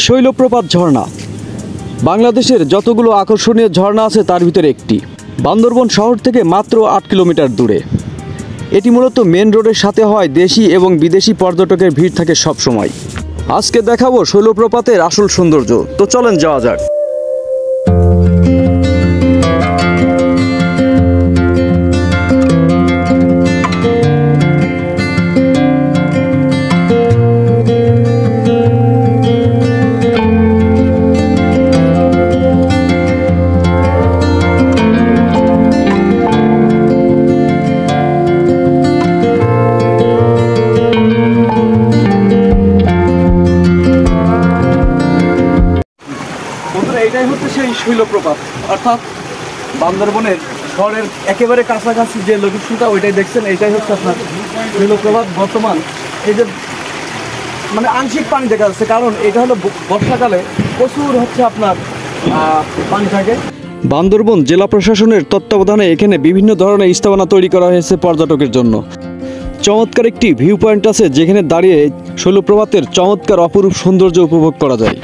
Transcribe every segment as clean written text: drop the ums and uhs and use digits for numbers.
শৈলপ্রপাত ঝর্ণা বাংলাদেশের যতগুলো আকর্ষণীয় ঝর্ণা আছে তার ভিতরে একটি। বান্দরবন শহর থেকে মাত্র ৮ কিলোমিটার দূরে। এটি মূলত মেন রোডের সাথে হয় দেশি এবং বিদেশি পর্যটকের ভিড় থাকে সব সময়। আজকে দেখাবো শৈলপ্রপাতের আসল সৌন্দর্য। তো চলেন যাওয়া যাক। এটাই হচ্ছে সেই শৈলপ্রপাত, অর্থাৎ বান্দরবনের শহরের একেবারে কাছাকাছি যে লোকেশনটা ওইটাই দেখছেন, এইটাই হচ্ছে আপনার শৈলপ্রপাত। বর্তমান এই যে মানে আংশিক পানি দেখা যাচ্ছে, কারণ এটা হলো বর্ষাকালে প্রচুর হচ্ছে আপনার পানি থাকে। বান্দরবন জেলা প্রশাসনের তত্ত্বাবধানে এখানে বিভিন্ন ধরনের স্থাপনা তৈরি করা হয়েছে পর্যটকের জন্য। চমৎকার একটি ভিউ পয়েন্ট আছে যেখানে দাঁড়িয়ে শৈলপ্রপাতের চমৎকার অপরূপ সৌন্দর্য উপভোগ করা যায়।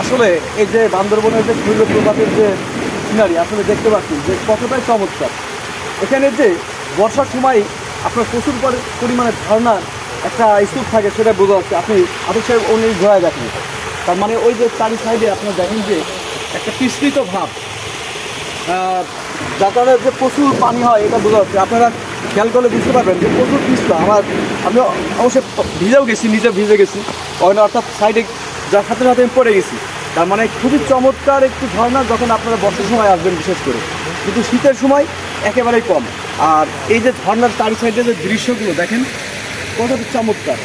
আসলে এই যে বান্দরবনের যে শৈলপ্রপাতের যে সিনারি আসলে দেখতে পাচ্ছি যে কতটাই চমৎকার। এখানে যে বর্ষার সময় আপনার প্রচুর পরিমাণে ঝর্ণার একটা স্তূপ থাকে, সেটা বোঝা যাচ্ছে। আপনি আদর্শের অনুযায়ী ঘোরায় দেখেন, তার মানে ওই যে চারি সাইডে আপনার দেখেন যে একটা পিছলিত ভাব, যার কারণে যে প্রচুর পানি হয় এটা বোঝা যাচ্ছে। আপনারা খেয়াল করলে বুঝতে পারবেন যে প্রচুর পিছলা। আমি অবশ্যই ভিজেও গেছি, নিজে ভিজে গেছি, অর্থাৎ সাইডে যার সাথে সাথে আমি পড়ে গেছি। তার মানে খুবই চমৎকার একটু ঝর্ণা যখন আপনারা বর্ষার সময় আসবেন বিশেষ করে, কিন্তু শীতের সময় একেবারেই কম। আর এই যে ঝর্ণার চারি সাইডে যে দৃশ্যগুলো দেখেন কতটা চমৎকার।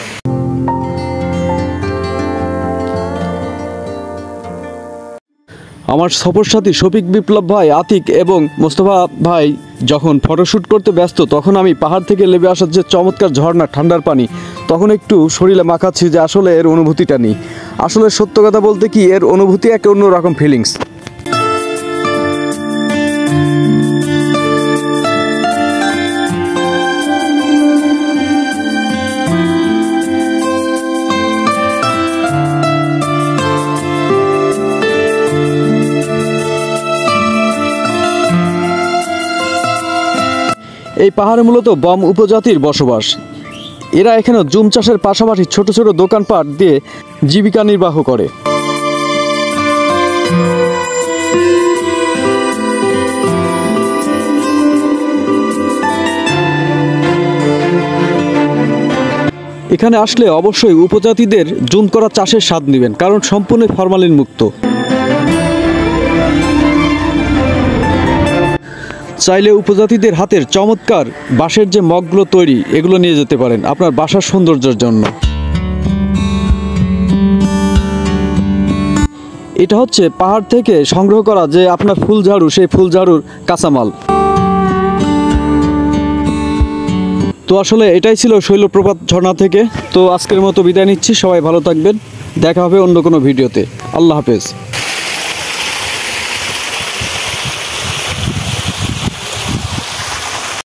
আমার সফরসাথী শফিক, বিপ্লব ভাই, আতিক এবং মোস্তফা ভাই যখন ফটোশ্যুট করতে ব্যস্ত, তখন আমি পাহাড় থেকে নেমে আসার যে চমৎকার ঝর্ণা, ঠান্ডার পানি, তখন একটু শরীরে মাখাচ্ছি যে আসলে এর অনুভূতিটা নেই। আসলে সত্য কথা বলতে কি, এর অনুভূতি একটা অন্যরকম ফিলিংস। এই পাহাড়ে মূলত বম উপজাতির বসবাস। এরা এখানে জুম চাষের পাশাপাশি ছোট ছোট দোকানপাট দিয়ে জীবিকা নির্বাহ করে। এখানে আসলে অবশ্যই উপজাতিদের জুম করা চাষের স্বাদ নেবেন, কারণ সম্পূর্ণ ফরমালিন মুক্ত। চাইলে উপজাতিদের হাতের চমৎকার বাঁশের যে মগগুলো তৈরি, এগুলো নিয়ে যেতে পারেন আপনার বাসার সৌন্দর্যের জন্য। এটা হচ্ছে পাহাড় থেকে সংগ্রহ করা যে আপনার ফুলঝাড়ু, সেই ফুলঝাড়ুর কাঁচামাল। তো আসলে এটাই ছিল শৈলপ্রপাত ঝর্ণা থেকে। তো আজকের মতো বিদায় নিচ্ছি, সবাই ভালো থাকবেন, দেখা হবে অন্য কোনো ভিডিওতে। আল্লাহ হাফেজ।